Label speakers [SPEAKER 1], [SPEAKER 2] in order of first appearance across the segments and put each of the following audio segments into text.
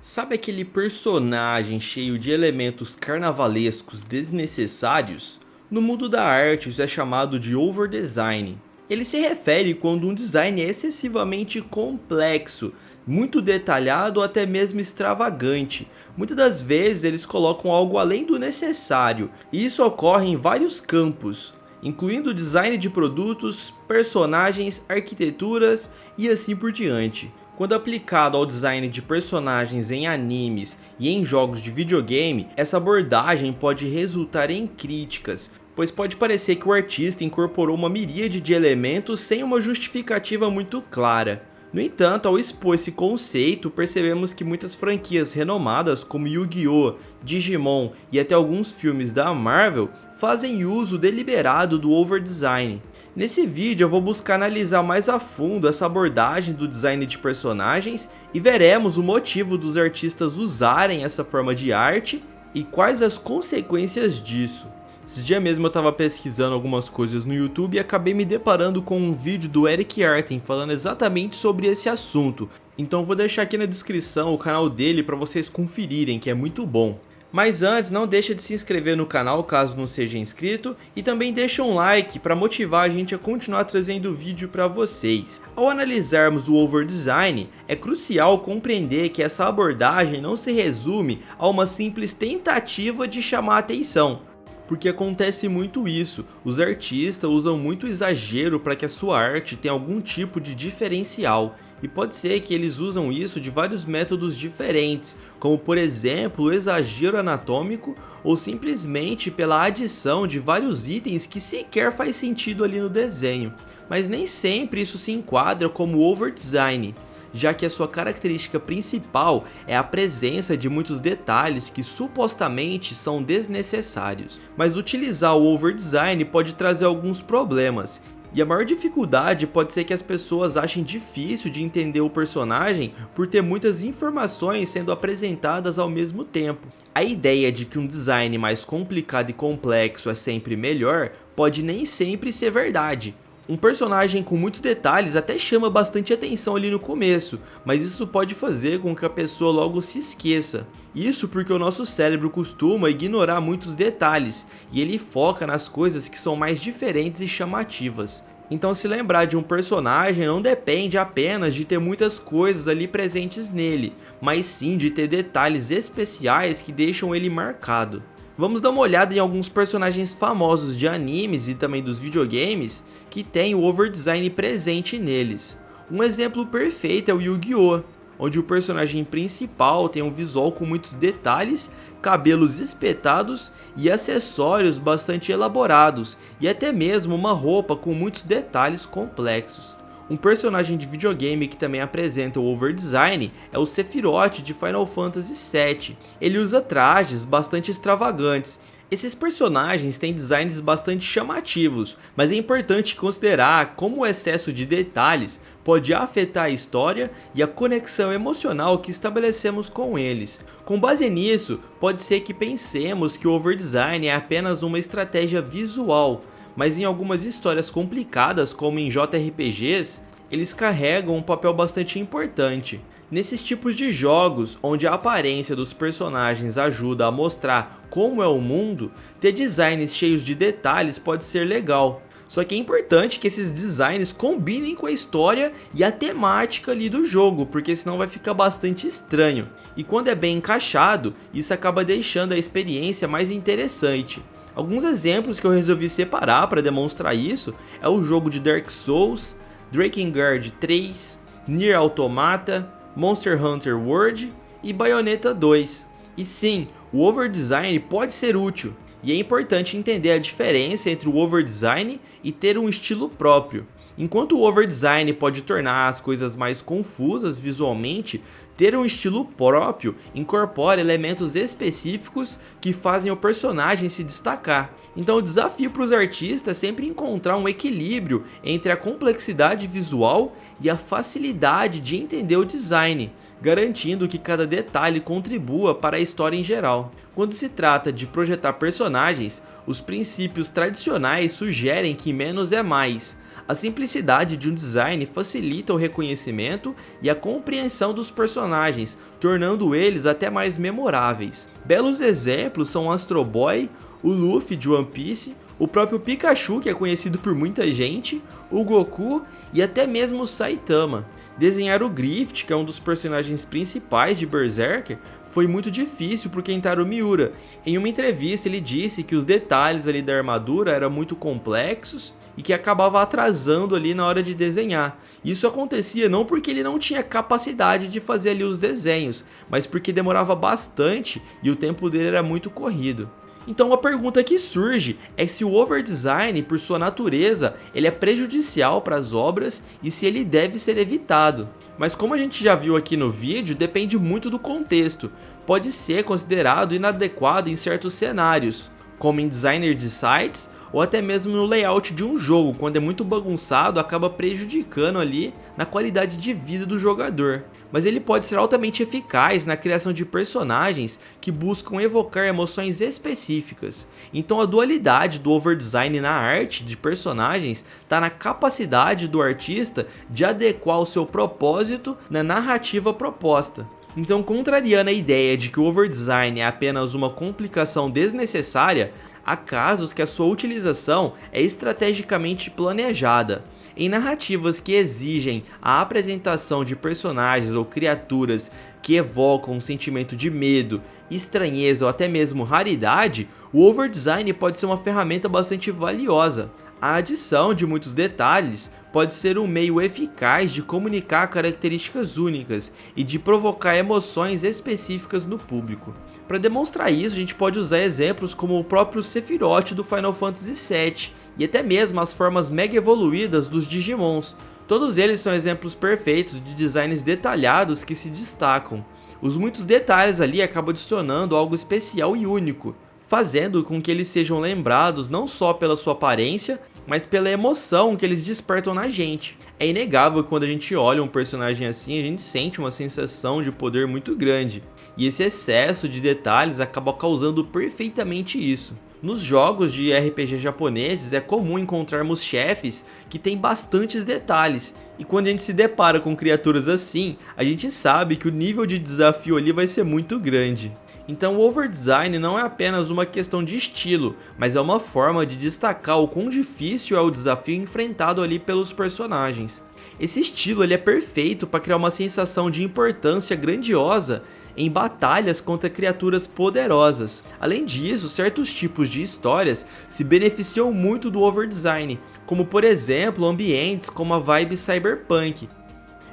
[SPEAKER 1] Sabe aquele personagem cheio de elementos carnavalescos desnecessários? No mundo da arte isso é chamado de overdesign. Ele se refere quando um design é excessivamente complexo, muito detalhado ou até mesmo extravagante. Muitas das vezes eles colocam algo além do necessário, e isso ocorre em vários campos, incluindo design de produtos, personagens, arquiteturas e assim por diante. Quando aplicado ao design de personagens em animes e em jogos de videogame, essa abordagem pode resultar em críticas, pois pode parecer que o artista incorporou uma miríade de elementos sem uma justificativa muito clara. No entanto, ao expor esse conceito, percebemos que muitas franquias renomadas como Yu-Gi-Oh!, Digimon e até alguns filmes da Marvel fazem uso deliberado do overdesign. Nesse vídeo eu vou buscar analisar mais a fundo essa abordagem do design de personagens e veremos o motivo dos artistas usarem essa forma de arte e quais as consequências disso. Esse dia mesmo eu estava pesquisando algumas coisas no YouTube e acabei me deparando com um vídeo do Eric Arten falando exatamente sobre esse assunto. Então eu vou deixar aqui na descrição o canal dele para vocês conferirem, que é muito bom. Mas antes, não deixa de se inscrever no canal caso não seja inscrito e também deixa um like para motivar a gente a continuar trazendo vídeo para vocês. Ao analisarmos o overdesign, é crucial compreender que essa abordagem não se resume a uma simples tentativa de chamar atenção. Porque acontece muito isso, os artistas usam muito exagero para que a sua arte tenha algum tipo de diferencial. E pode ser que eles usam isso de vários métodos diferentes, como por exemplo o exagero anatômico ou simplesmente pela adição de vários itens que sequer faz sentido ali no desenho. Mas nem sempre isso se enquadra como overdesign, já que a sua característica principal é a presença de muitos detalhes que supostamente são desnecessários. Mas utilizar o overdesign pode trazer alguns problemas, e a maior dificuldade pode ser que as pessoas achem difícil de entender o personagem por ter muitas informações sendo apresentadas ao mesmo tempo. A ideia de que um design mais complicado e complexo é sempre melhor pode nem sempre ser verdade. Um personagem com muitos detalhes até chama bastante atenção ali no começo, mas isso pode fazer com que a pessoa logo se esqueça. Isso porque o nosso cérebro costuma ignorar muitos detalhes, e ele foca nas coisas que são mais diferentes e chamativas. Então se lembrar de um personagem não depende apenas de ter muitas coisas ali presentes nele, mas sim de ter detalhes especiais que deixam ele marcado. Vamos dar uma olhada em alguns personagens famosos de animes e também dos videogames que tem o overdesign presente neles. Um exemplo perfeito é o Yu-Gi-Oh!, onde o personagem principal tem um visual com muitos detalhes, cabelos espetados e acessórios bastante elaborados, e até mesmo uma roupa com muitos detalhes complexos. Um personagem de videogame que também apresenta o overdesign é o Sephiroth de Final Fantasy VII. Ele usa trajes bastante extravagantes. Esses personagens têm designs bastante chamativos, mas é importante considerar como o excesso de detalhes pode afetar a história e a conexão emocional que estabelecemos com eles. Com base nisso, pode ser que pensemos que o overdesign é apenas uma estratégia visual, mas em algumas histórias complicadas, como em JRPGs, eles carregam um papel bastante importante. Nesses tipos de jogos, onde a aparência dos personagens ajuda a mostrar como é o mundo, ter designs cheios de detalhes pode ser legal. Só que é importante que esses designs combinem com a história e a temática ali do jogo, porque senão vai ficar bastante estranho. E quando é bem encaixado, isso acaba deixando a experiência mais interessante. Alguns exemplos que eu resolvi separar para demonstrar isso é o jogo de Dark Souls, Drakengard 3, Nier Automata, Monster Hunter World e Bayonetta 2. E sim, o overdesign pode ser útil, e é importante entender a diferença entre o overdesign e ter um estilo próprio. Enquanto o overdesign pode tornar as coisas mais confusas visualmente, ter um estilo próprio incorpora elementos específicos que fazem o personagem se destacar. Então o desafio para os artistas é sempre encontrar um equilíbrio entre a complexidade visual e a facilidade de entender o design, garantindo que cada detalhe contribua para a história em geral. Quando se trata de projetar personagens, os princípios tradicionais sugerem que menos é mais. A simplicidade de um design facilita o reconhecimento e a compreensão dos personagens, tornando eles até mais memoráveis. Belos exemplos são o Astro Boy, o Luffy de One Piece, o próprio Pikachu, que é conhecido por muita gente, o Goku e até mesmo o Saitama. Desenhar o Griffith, que é um dos personagens principais de Berserker, foi muito difícil para o Kentaro Miura. Em uma entrevista ele disse que os detalhes ali da armadura eram muito complexos e que acabava atrasando ali na hora de desenhar. Isso acontecia não porque ele não tinha capacidade de fazer ali os desenhos, mas porque demorava bastante e o tempo dele era muito corrido. Então a pergunta que surge é se o overdesign, por sua natureza, ele é prejudicial para as obras e se ele deve ser evitado. Mas como a gente já viu aqui no vídeo, depende muito do contexto. Pode ser considerado inadequado em certos cenários, como em designer de sites ou até mesmo no layout de um jogo, quando é muito bagunçado acaba prejudicando ali na qualidade de vida do jogador. Mas ele pode ser altamente eficaz na criação de personagens que buscam evocar emoções específicas. Então a dualidade do overdesign na arte de personagens está na capacidade do artista de adequar o seu propósito na narrativa proposta. Então, contrariando a ideia de que o overdesign é apenas uma complicação desnecessária, há casos que a sua utilização é estrategicamente planejada. Em narrativas que exigem a apresentação de personagens ou criaturas que evocam um sentimento de medo, estranheza ou até mesmo raridade, o overdesign pode ser uma ferramenta bastante valiosa. A adição de muitos detalhes pode ser um meio eficaz de comunicar características únicas e de provocar emoções específicas no público. Para demonstrar isso, a gente pode usar exemplos como o próprio Sephiroth do Final Fantasy VII e até mesmo as formas mega evoluídas dos Digimons. Todos eles são exemplos perfeitos de designs detalhados que se destacam. Os muitos detalhes ali acabam adicionando algo especial e único, fazendo com que eles sejam lembrados não só pela sua aparência, mas pela emoção que eles despertam na gente. É inegável que quando a gente olha um personagem assim, a gente sente uma sensação de poder muito grande. E esse excesso de detalhes acaba causando perfeitamente isso. Nos jogos de RPG japoneses é comum encontrarmos chefes que têm bastantes detalhes, e quando a gente se depara com criaturas assim, a gente sabe que o nível de desafio ali vai ser muito grande. Então o overdesign não é apenas uma questão de estilo, mas é uma forma de destacar o quão difícil é o desafio enfrentado ali pelos personagens. Esse estilo ele é perfeito para criar uma sensação de importância grandiosa em batalhas contra criaturas poderosas. Além disso, certos tipos de histórias se beneficiam muito do overdesign, como por exemplo ambientes como a vibe cyberpunk.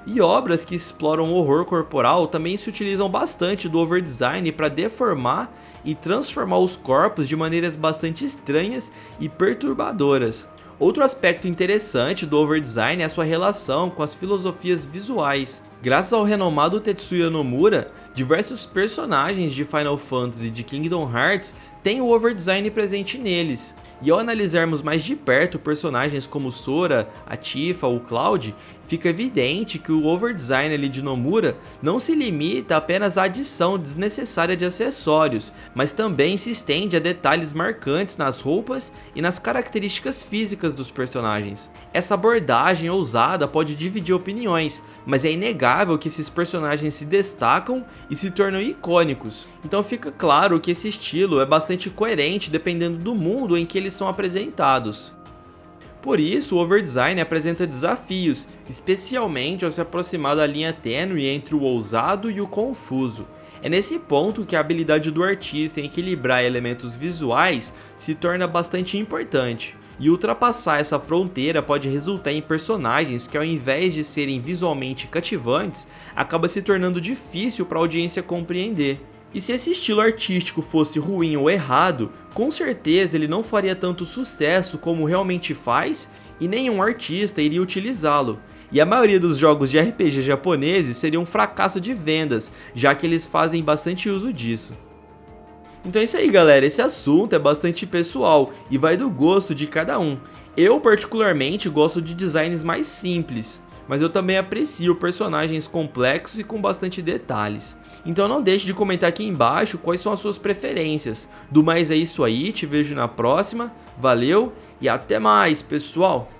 [SPEAKER 1] E obras que exploram o horror corporal também se utilizam bastante do overdesign para deformar e transformar os corpos de maneiras bastante estranhas e perturbadoras. Outro aspecto interessante do overdesign é a sua relação com as filosofias visuais. Graças ao renomado Tetsuya Nomura, diversos personagens de Final Fantasy e de Kingdom Hearts têm o overdesign presente neles. E ao analisarmos mais de perto personagens como Sora, a Tifa ou Cloud, fica evidente que o overdesign ali de Nomura não se limita apenas à adição desnecessária de acessórios, mas também se estende a detalhes marcantes nas roupas e nas características físicas dos personagens. Essa abordagem ousada pode dividir opiniões, mas é inegável que esses personagens se destacam e se tornam icônicos. Então fica claro que esse estilo é bastante coerente dependendo do mundo em que eles são apresentados. Por isso, o overdesign apresenta desafios, especialmente ao se aproximar da linha tênue entre o ousado e o confuso. É nesse ponto que a habilidade do artista em equilibrar elementos visuais se torna bastante importante. E ultrapassar essa fronteira pode resultar em personagens que, ao invés de serem visualmente cativantes, acaba se tornando difícil para a audiência compreender. E se esse estilo artístico fosse ruim ou errado, com certeza ele não faria tanto sucesso como realmente faz e nenhum artista iria utilizá-lo. E a maioria dos jogos de RPG japoneses seria um fracasso de vendas, já que eles fazem bastante uso disso. Então é isso aí, galera, esse assunto é bastante pessoal e vai do gosto de cada um. Eu particularmente gosto de designs mais simples, mas eu também aprecio personagens complexos e com bastante detalhes. Então não deixe de comentar aqui embaixo quais são as suas preferências. Do mais é isso aí, te vejo na próxima, valeu e até mais, pessoal!